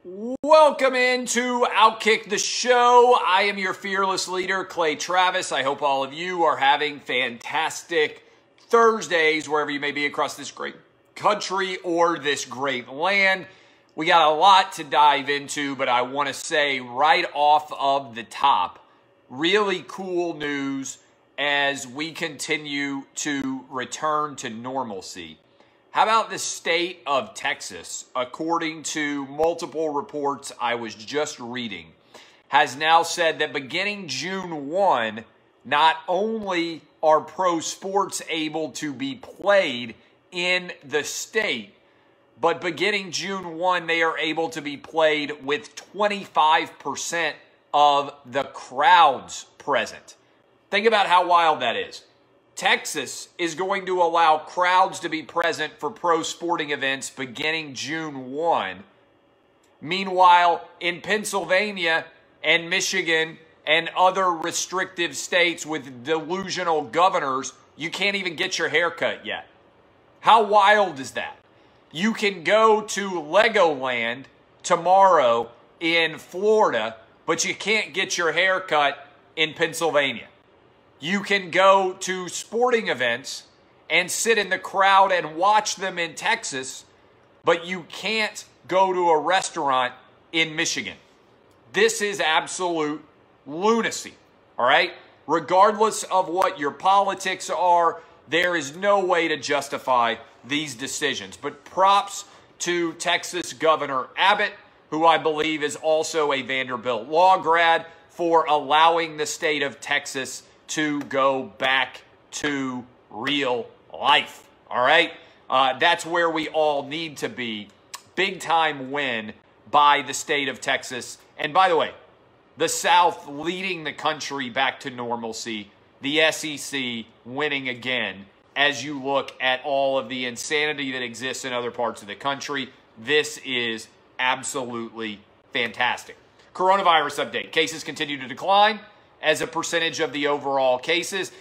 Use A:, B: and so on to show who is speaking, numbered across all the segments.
A: Welcome into Outkick the Show. I am your fearless leader, Clay Travis. I hope all of you are having fantastic Thursdays wherever you may be across this great country or this great land. We got a lot to dive into, but I want to say right off of the top, really cool news as we continue to return to normalcy. How about the state of Texas, according to multiple reports I was just reading, has now said that beginning June 1, not only are pro sports able to be played in the state, but beginning June 1, they are able to be played with 25% of the crowds present. Think about how wild that is. Texas is going to allow crowds to be present for pro sporting events beginning June 1. Meanwhile, in Pennsylvania and Michigan and other restrictive states with delusional governors, you can't even get your hair cut yet. How wild is that? You can go to Legoland tomorrow in Florida, but you can't get your hair cut in Pennsylvania. You can go to sporting events and sit in the crowd and watch them in Texas, but you can't go to a restaurant in Michigan. This is absolute lunacy, all right? Regardless of what your politics are, there is no way to justify these decisions. But props to Texas Governor Abbott, who I believe is also a Vanderbilt law grad, for allowing the state of Texas to go back to real life, all right? That's where we all need to be. Big time win by the state of Texas. And by the way, the South leading the country back to normalcy, the SEC winning again. As you look at all of the insanity that exists in other parts of the country, this is absolutely fantastic. Coronavirus update. Cases continue to decline as a percentage of the overall cases.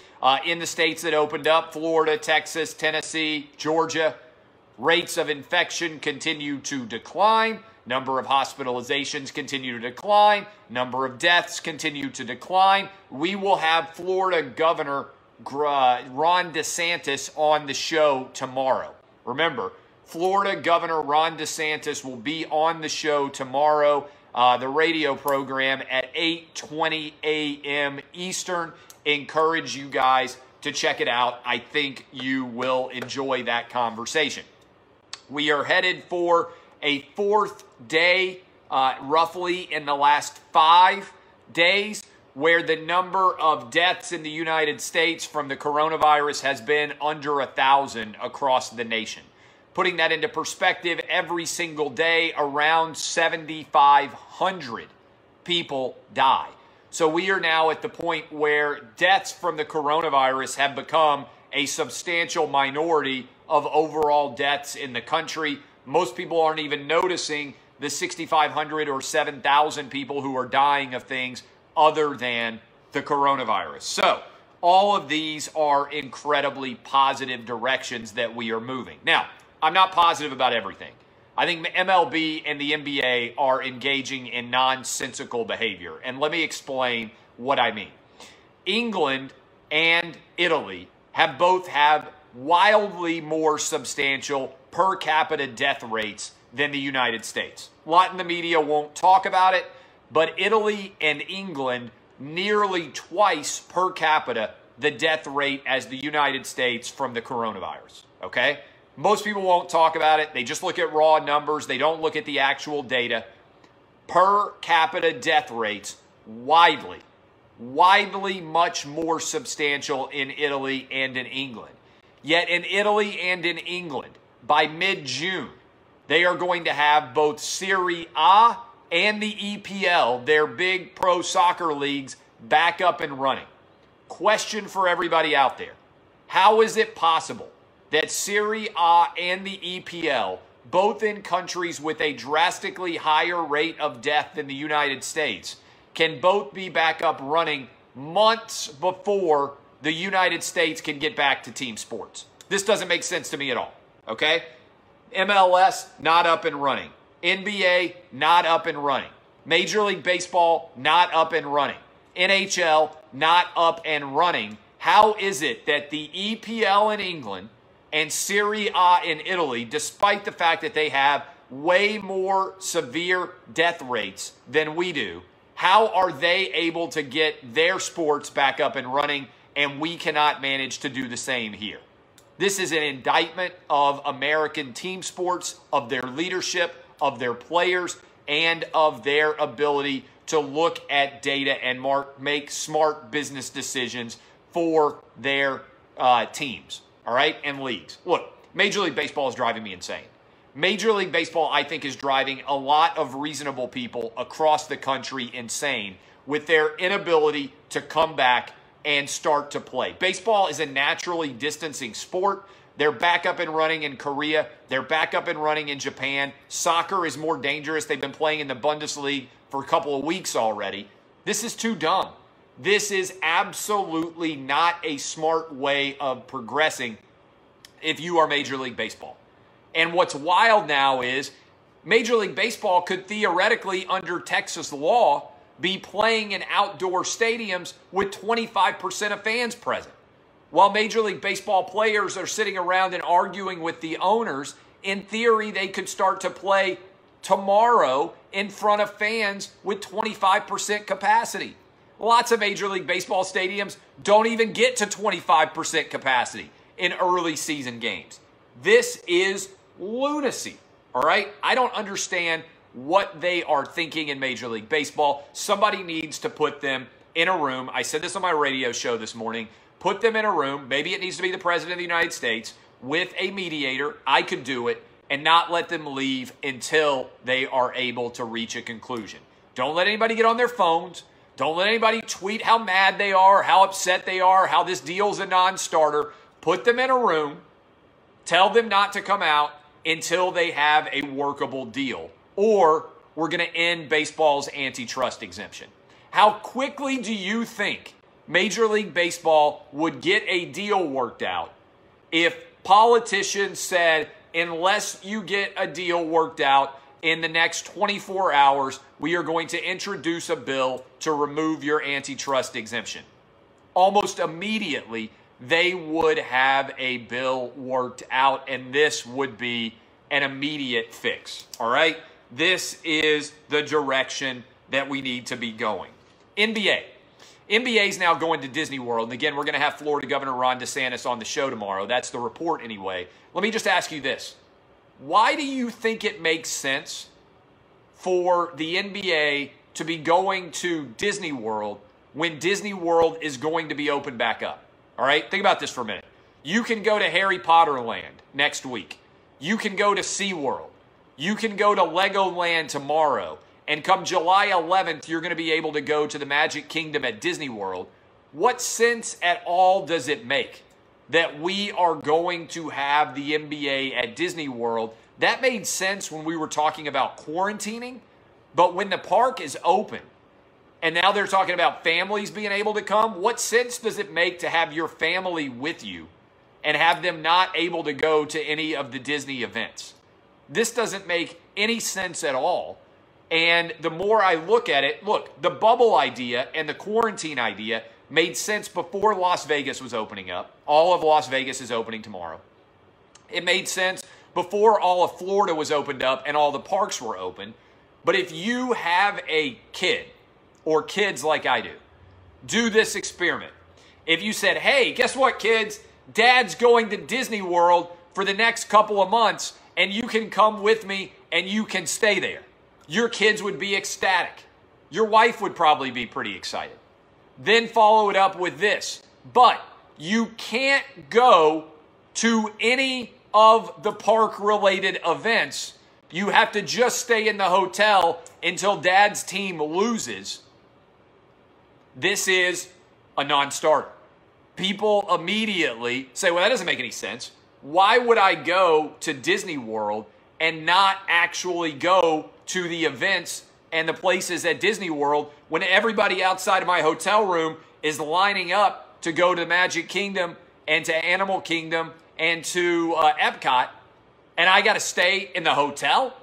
A: In the states that opened up, Florida, Texas, Tennessee, Georgia, rates of infection continue to decline. Number of hospitalizations continue to decline. Number of deaths continue to decline. We will have Florida Governor Ron DeSantis on the show tomorrow. Remember, Florida Governor Ron DeSantis will be on the show tomorrow, the radio program at 8:20 a.m. Eastern. Encourage you guys to check it out. I think you will enjoy that conversation. We are headed for a fourth day, roughly in the last 5 days, where the number of deaths in the United States from the coronavirus has been under 1,000 across the nation. Putting that into perspective, every single day, around 7,500 people die. So we are now at the point where deaths from the coronavirus have become a substantial minority of overall deaths in the country. Most people aren't even noticing the 6,500 or 7,000 people who are dying of things other than the coronavirus. So all of these are incredibly positive directions that we are moving. Now, I'm not positive about everything. I think MLB and the NBA are engaging in nonsensical behavior. And let me explain what I mean. England and Italy both have wildly more substantial per capita death rates than the United States. A lot in the media won't talk about it, but Italy and England nearly twice per capita the death rate as the United States from the coronavirus, okay? Most people won't talk about it. They just look at raw numbers. They don't look at the actual data. Per capita death rates, widely much more substantial in Italy and in England. Yet in Italy and in England, by mid-June, they are going to have both Serie A and the EPL, their big pro soccer leagues, back up and running. Question for everybody out there. How is it possible that Serie A and the EPL, both in countries with a drastically higher rate of death than the United States, can both be back up running months before the United States can get back to team sports? This doesn't make sense to me at all, okay? MLS, not up and running. NBA, not up and running. Major League Baseball, not up and running. NHL, not up and running. How is it that the EPL in England and Serie A in Italy, despite the fact that they have way more severe death rates than we do, how are they able to get their sports back up and running and we cannot manage to do the same here? This is an indictment of American team sports, of their leadership, of their players, and of their ability to look at data and make smart business decisions for their teams, all right, and leagues. Look, Major League Baseball is driving me insane. Major League Baseball, I think, is driving a lot of reasonable people across the country insane with their inability to come back and start to play. Baseball is a naturally distancing sport. They're back up and running in Korea. They're back up and running in Japan. Soccer is more dangerous. They've been playing in the Bundesliga for a couple of weeks already. This is too dumb. This is absolutely not a smart way of progressing if you are Major League Baseball. And what's wild now is Major League Baseball could theoretically, under Texas law, be playing in outdoor stadiums with 25% of fans present. While Major League Baseball players are sitting around and arguing with the owners, in theory, they could start to play tomorrow in front of fans with 25% capacity. Lots of Major League Baseball stadiums don't even get to 25% capacity in early season games. This is lunacy, all right? I don't understand what they are thinking in Major League Baseball. Somebody needs to put them in a room. I said this on my radio show this morning. Put them in a room. Maybe it needs to be the President of the United States with a mediator. I could do it, and not let them leave until they are able to reach a conclusion. Don't let anybody get on their phones. Don't let anybody tweet how mad they are, how upset they are, how this deal's a non-starter. Put them in a room. Tell them not to come out until they have a workable deal, or we're going to end baseball's antitrust exemption. How quickly do you think Major League Baseball would get a deal worked out if politicians said, unless you get a deal worked out in the next 24 hours, we are going to introduce a bill to remove your antitrust exemption? Almost immediately, they would have a bill worked out, and this would be an immediate fix, all right? This is the direction that we need to be going. NBA. NBA is now going to Disney World. And again, we're going to have Florida Governor Ron DeSantis on the show tomorrow. That's the report anyway. Let me just ask you this. Why do you think it makes sense for the NBA to be going to Disney World when Disney World is going to be open back up? All right? Think about this for a minute. You can go to Harry Potter Land next week. You can go to SeaWorld. You can go to Legoland tomorrow. And come July 11th, you're going to be able to go to the Magic Kingdom at Disney World. What sense at all does it make that we are going to have the NBA at Disney World? That made sense when we were talking about quarantining. But when the park is open, and now they're talking about families being able to come, what sense does it make to have your family with you and have them not able to go to any of the Disney events? This doesn't make any sense at all. And the more I look at it, look, the bubble idea and the quarantine idea made sense before Las Vegas was opening up. All of Las Vegas is opening tomorrow. It made sense before all of Florida was opened up and all the parks were open. But if you have a kid or kids like I do this experiment. If you said, hey, guess what, kids? Dad's going to Disney World for the next couple of months, and you can come with me and you can stay there. Your kids would be ecstatic. Your wife would probably be pretty excited. Then follow it up with this. But you can't go to any of the park-related events. You have to just stay in the hotel until Dad's team loses. This is a non-starter. People immediately say, well, that doesn't make any sense. Why would I go to Disney World and not actually go to the events and the places at Disney World when everybody outside of my hotel room is lining up to go to Magic Kingdom and to Animal Kingdom and to Epcot, and I got to stay in the hotel?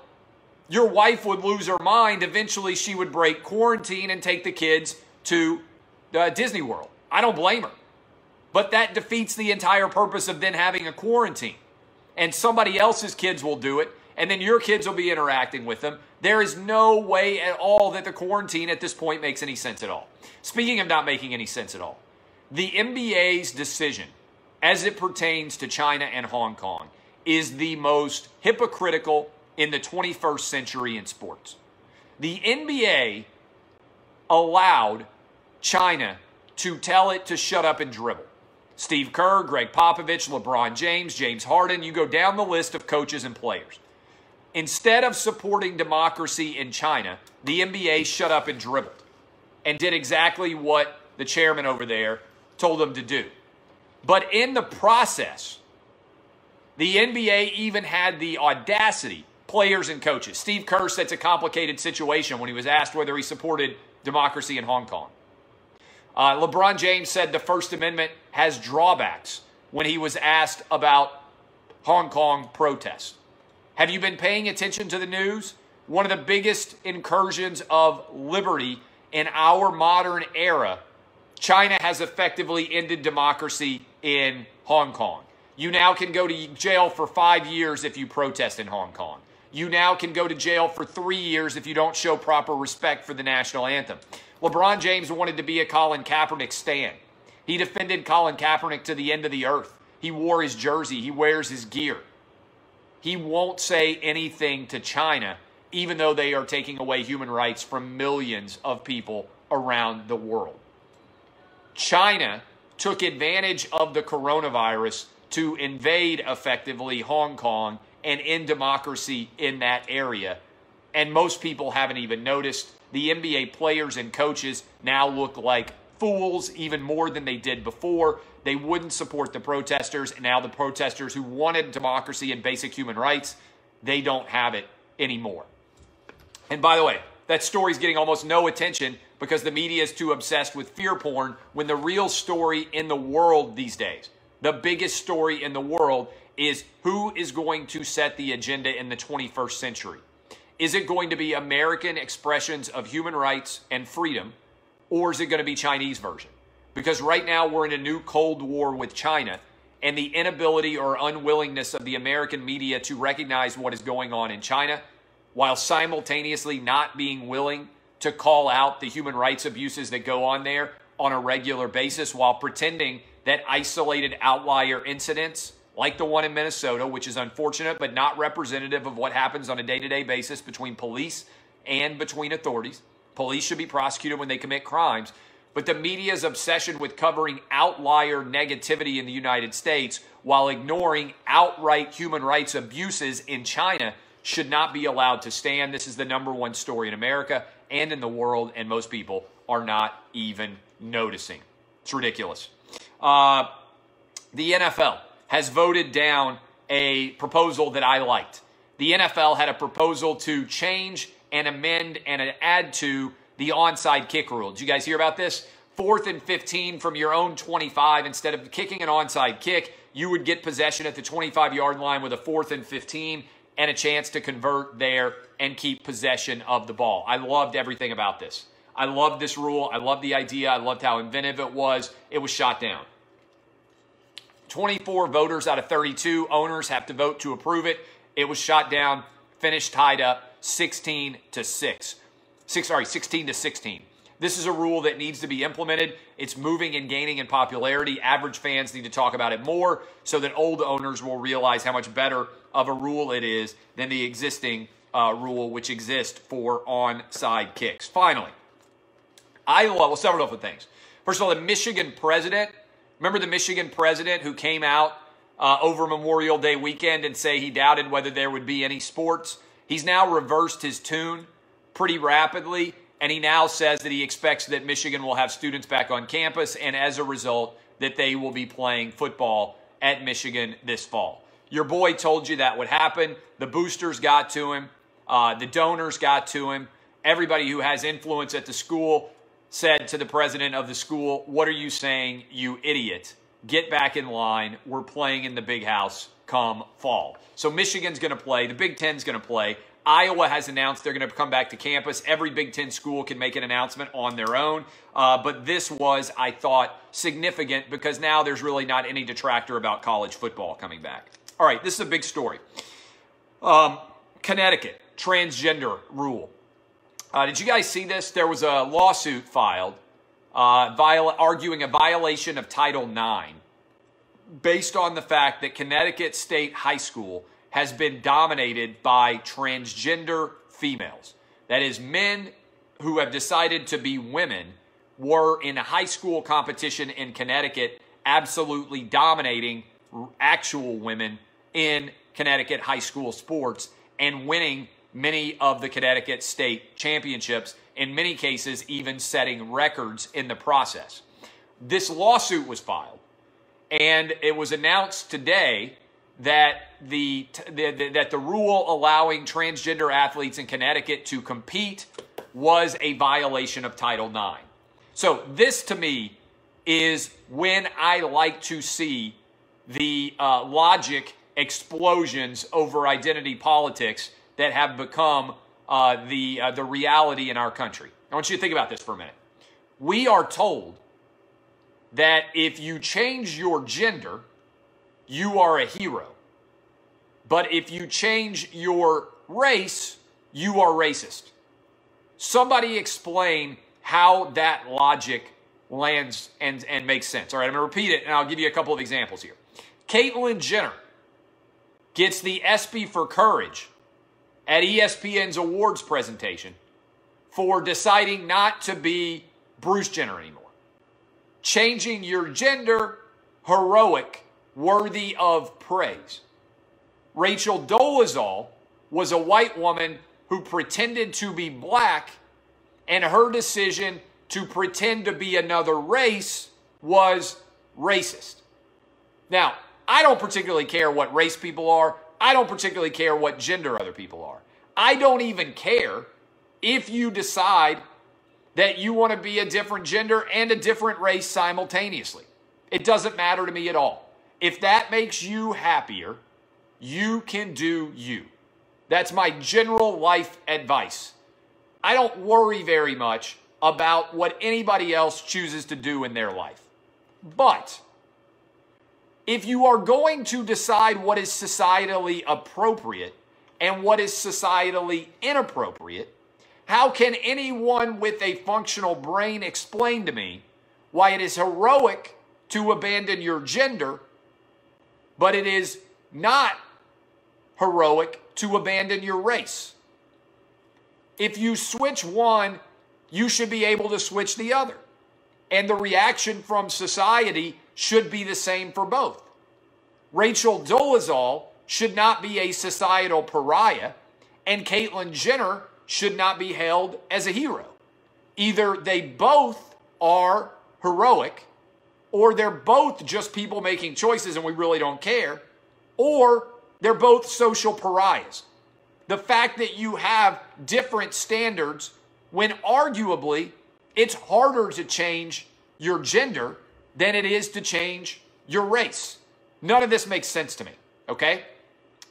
A: your wife would lose her mind. Eventually, she would break quarantine and take the kids to Disney World. I don't blame her. But that defeats the entire purpose of then having a quarantine. And somebody else's kids will do it, and then your kids will be interacting with them. There is no way at all that the quarantine at this point makes any sense at all. Speaking of not making any sense at all, the NBA's decision as it pertains to China and Hong Kong is the most hypocritical in the 21st century in sports. The NBA allowed China to tell it to shut up and dribble. Steve Kerr, Greg Popovich, LeBron James, James Harden, you go down the list of coaches and players. Instead of supporting democracy in China, the NBA shut up and dribbled and did exactly what the chairman over there told them to do. But in the process, the NBA even had the audacity, players and coaches. Steve Kerr said it's a complicated situation when he was asked whether he supported democracy in Hong Kong. LeBron James said the First Amendment has drawbacks when he was asked about Hong Kong protests. Have you been paying attention to the news? One of the biggest incursions of liberty in our modern era, China has effectively ended democracy in Hong Kong. You now can go to jail for 5 years if you protest in Hong Kong. You now can go to jail for 3 years if you don't show proper respect for the national anthem. LeBron James wanted to be a Colin Kaepernick stan. He defended Colin Kaepernick to the end of the earth. He wore his jersey. He wears his gear. He won't say anything to China, even though they are taking away human rights from millions of people around the world. China took advantage of the coronavirus to invade effectively Hong Kong and end democracy in that area. And most people haven't even noticed. The NBA players and coaches now look like fools even more than they did before. They wouldn't support the protesters, and now the protesters who wanted democracy and basic human rights, they don't have it anymore. And by the way, that story's getting almost no attention because the media is too obsessed with fear porn when the real story in the world these days, the biggest story in the world, is who is going to set the agenda in the 21st century. Is it going to be American expressions of human rights and freedom, or is it going to be Chinese version? Because right now we're in a new Cold War with China, and the inability or unwillingness of the American media to recognize what is going on in China, while simultaneously not being willing to call out the human rights abuses that go on there on a regular basis, while pretending that isolated outlier incidents like the one in Minnesota, which is unfortunate but not representative of what happens on a day-to-day basis between police and between authorities. Police should be prosecuted when they commit crimes. But the media's obsession with covering outlier negativity in the United States while ignoring outright human rights abuses in China should not be allowed to stand. This is the #1 story in America and in the world, and most people are not even noticing. It's ridiculous. The NFL has voted down a proposal that I liked. The NFL had a proposal to change and amend and add to the onside kick rule. Did you guys hear about this? 4th and 15 from your own 25. Instead of kicking an onside kick, you would get possession at the 25-yard line with a 4th and 15 and a chance to convert there and keep possession of the ball. I loved everything about this. I loved this rule. I loved the idea. I loved how inventive it was. It was shot down. 24 voters out of 32 owners have to vote to approve it. It was shot down, finished tied up 16 to 16. This is a rule that needs to be implemented. It's moving and gaining in popularity. Average fans need to talk about it more so that old owners will realize how much better of a rule it is than the existing rule which exists for onside kicks. Finally, we'll start off with things. First of all, the Michigan president. Remember the Michigan president who came out over Memorial Day weekend and say he doubted whether there would be any sports? He's now reversed his tune pretty rapidly, and he now says that he expects that Michigan will have students back on campus, and as a result, that they will be playing football at Michigan this fall. Your boy told you that would happen. The boosters got to him. The donors got to him. Everybody who has influence at the school said to the president of the school, "What are you saying, you idiot? Get back in line. We're playing in the big house come fall." So Michigan's going to play. The Big Ten's going to play. Iowa has announced they're going to come back to campus. Every Big Ten school can make an announcement on their own. But this was, I thought, significant because now there's really not any detractor about college football coming back. All right, this is a big story. Connecticut, transgender rule. Did you guys see this? There was a lawsuit filed arguing a violation of Title IX based on the fact that Connecticut State High School has been dominated by transgender females. That is, men who have decided to be women were in a high school competition in Connecticut absolutely dominating actual women in Connecticut high school sports and winning many of the Connecticut State championships, in many cases even setting records in the process. This lawsuit was filed, and it was announced today that the rule allowing transgender athletes in Connecticut to compete was a violation of Title IX. So this, to me, is when I like to see the logic explosions over identity politics that have become the reality in our country. I want you to think about this for a minute. We are told that if you change your gender, you are a hero. But if you change your race, you are racist. Somebody explain how that logic lands and makes sense. All right, I'm going to repeat it, and I'll give you a couple of examples here. Caitlyn Jenner gets the ESPY for Courage at ESPN's awards presentation for deciding not to be Bruce Jenner anymore. Changing your gender, heroic, worthy of praise. Rachel Dolezal was a white woman who pretended to be black, and her decision to pretend to be another race was racist. Now, I don't particularly care what race people are. I don't particularly care what gender other people are. I don't even care if you decide that you want to be a different gender and a different race simultaneously. It doesn't matter to me at all. If that makes you happier, you can do you. That's my general life advice. I don't worry very much about what anybody else chooses to do in their life. But if you are going to decide what is societally appropriate and what is societally inappropriate, how can anyone with a functional brain explain to me why it is heroic to abandon your gender, but it is not heroic to abandon your race? If you switch one, you should be able to switch the other. And the reaction from society should be the same for both. Rachel Dolezal should not be a societal pariah, and Caitlyn Jenner should not be held as a hero. Either they both are heroic, or they're both just people making choices and we really don't care, or they're both social pariahs. The fact that you have different standards when arguably it's harder to change your gender than it is to change your race. None of this makes sense to me, okay?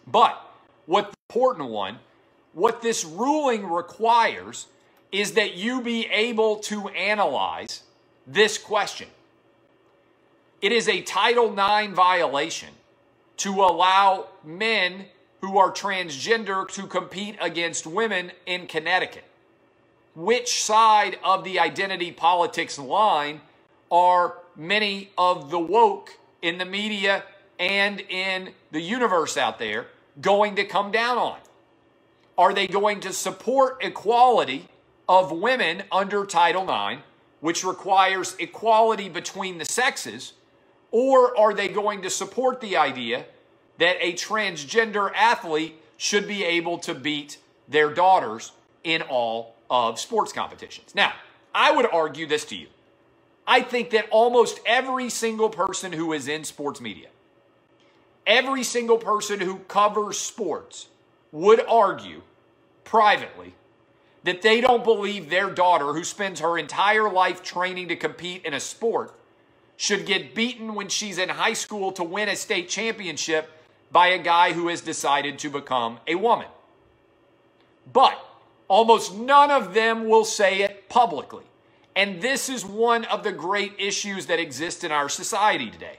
A: But what's the important one, what this ruling requires is that you be able to analyze this question. It is a Title IX violation to allow men who are transgender to compete against women in Connecticut. Which side of the identity politics line are many of the woke in the media and in the universe out there going to come down on? Are they going to support equality of women under Title IX, which requires equality between the sexes, or are they going to support the idea that a transgender athlete should be able to beat their daughters in all of sports competitions? Now, I would argue this to you. I think that almost every single person who is in sports media, every single person who covers sports would argue privately that they don't believe their daughter, who spends her entire life training to compete in a sport, should get beaten when she's in high school to win a state championship by a guy who has decided to become a woman. But almost none of them will say it publicly. And this is one of the great issues that exist in our society today.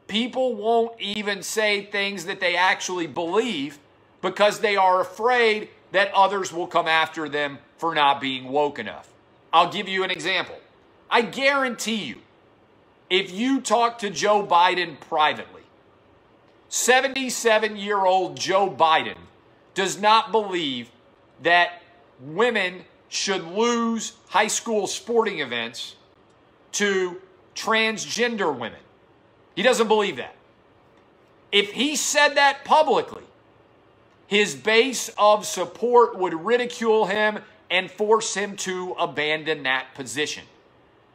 A: People won't even say things that they actually believe because they are afraid that others will come after them for not being woke enough. I'll give you an example. I guarantee you, if you talk to Joe Biden privately, 77-year-old Joe Biden does not believe that women should lose high school sporting events to transgender women. He doesn't believe that. If he said that publicly, his base of support would ridicule him and force him to abandon that position.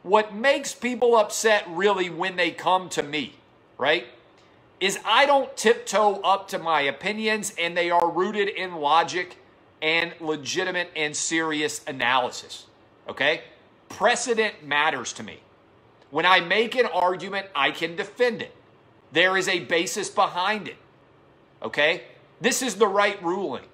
A: What makes people upset really when they come to me, right, is I don't tiptoe up to my opinions, and they are rooted in logic and legitimate and serious analysis, okay? Precedent matters to me. When I make an argument, I can defend it. There is a basis behind it, okay? This is the right ruling.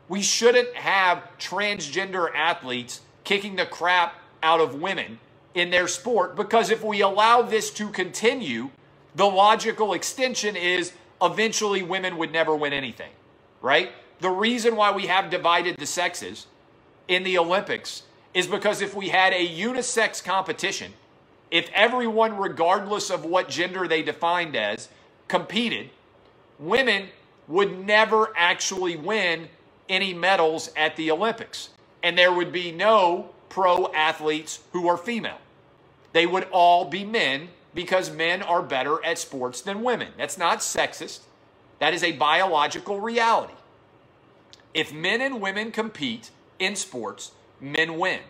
A: We shouldn't have transgender athletes kicking the crap out of women in their sport, because if we allow this to continue, the logical extension is eventually women would never win anything, right? The reason why we have divided the sexes in the Olympics is because if we had a unisex competition, if everyone, regardless of what gender they defined as, competed, women would never actually win any medals at the Olympics. And there would be no pro athletes who are female. They would all be men, because men are better at sports than women. That's not sexist. That is a biological reality. If men and women compete in sports, men win.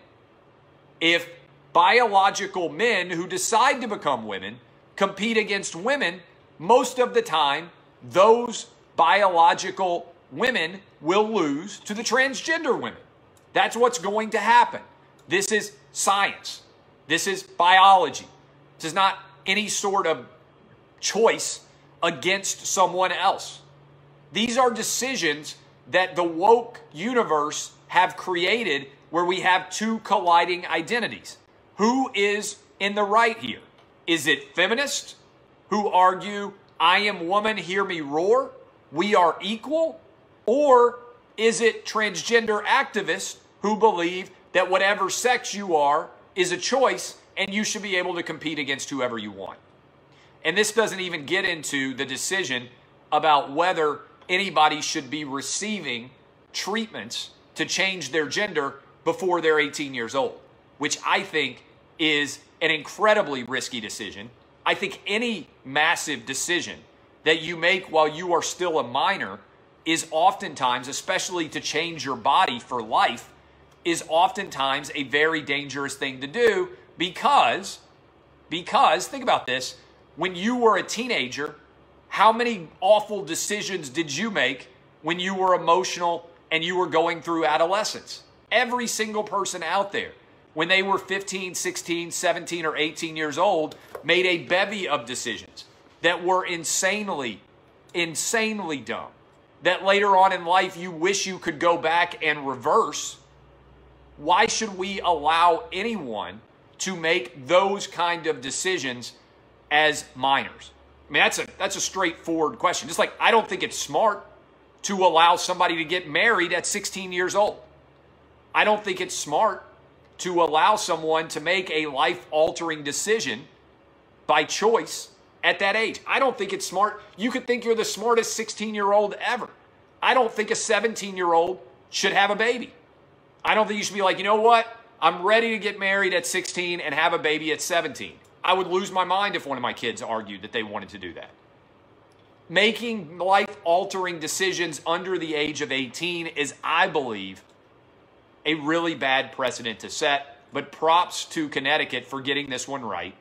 A: If biological men who decide to become women compete against women, most of the time, those biological women will lose to the transgender women. That's what's going to happen. This is science. This is biology. This is not any sort of choice against someone else. These are decisions that the woke universe have created, where we have two colliding identities. Who is in the right here? Is it feminists who argue, I am woman, hear me roar, we are equal? Or is it transgender activists who believe that whatever sex you are is a choice and you should be able to compete against whoever you want? And this doesn't even get into the decision about whether anybody should be receiving treatments to change their gender before they're 18 years old, which I think is an incredibly risky decision. I think any massive decision that you make while you are still a minor is oftentimes, especially to change your body for life, is oftentimes a very dangerous thing to do, because think about this, when you were a teenager, how many awful decisions did you make when you were emotional and you were going through adolescence? Every single person out there, when they were 15, 16, 17, or 18 years old, made a bevy of decisions that were insanely dumb, that later on in life you wish you could go back and reverse. Why should we allow anyone to make those kind of decisions as minors? I mean, that's a straightforward question. Just like I don't think it's smart to allow somebody to get married at 16 years old. I don't think it's smart to allow someone to make a life-altering decision by choice at that age. I don't think it's smart. You could think you're the smartest 16-year-old ever. I don't think a 17-year-old should have a baby. I don't think you should be like, you know what? I'm ready to get married at 16 and have a baby at 17. I would lose my mind if one of my kids argued that they wanted to do that. Making life-altering decisions under the age of 18 is, I believe, a really bad precedent to set, but props to Connecticut for getting this one right.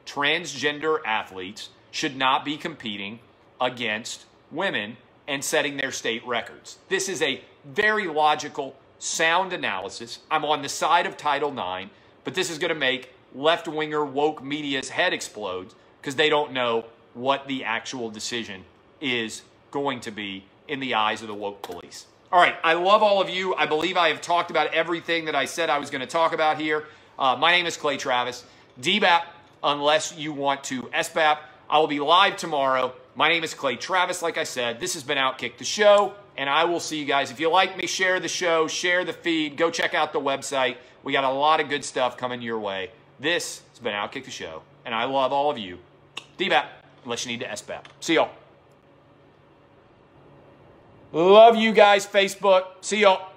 A: Transgender athletes should not be competing against women and setting their state records. This is a very logical, sound analysis. I'm on the side of Title IX, but this is going to make left-winger woke media's head explode because they don't know what the actual decision is going to be in the eyes of the woke police. All right, I love all of you. I believe I have talked about everything that I said I was going to talk about here. My name is Clay Travis. DBAP, unless you want to SBAP. I will be live tomorrow. My name is Clay Travis, like I said. This has been Outkick the Show, and I will see you guys. If you like me, share the show, share the feed. Go check out the website. We got a lot of good stuff coming your way. This has been Outkick the Show, and I love all of you. DBAP, unless you need to SBAP. See y'all. Love you guys, Facebook. See y'all.